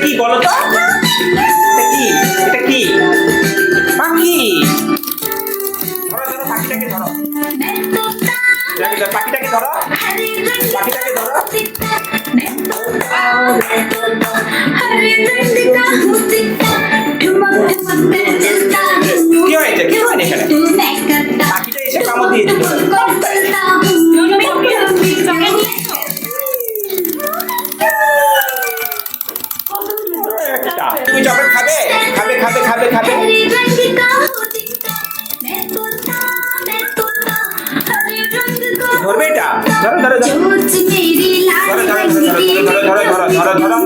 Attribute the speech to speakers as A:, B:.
A: কি বলো তো? এটা কি? এটা কি? পাখি। ধরো ধরো পাখিটাকে ধরো। পাখিটাকে ধরো। পাখিটাকে ধরো। কি হয়েছে? কি হয়নি এখানে? পাখিটা এসে কামড় দিয়ে দিল। তুমি চকলেট খাবে? খাবে খাবে খাবে খাবে। ধরবে এটা? ধরো ধরো ধরো ধরো ধরো ধরো ধরো ধরো ধরো ধরো ধরো ধরো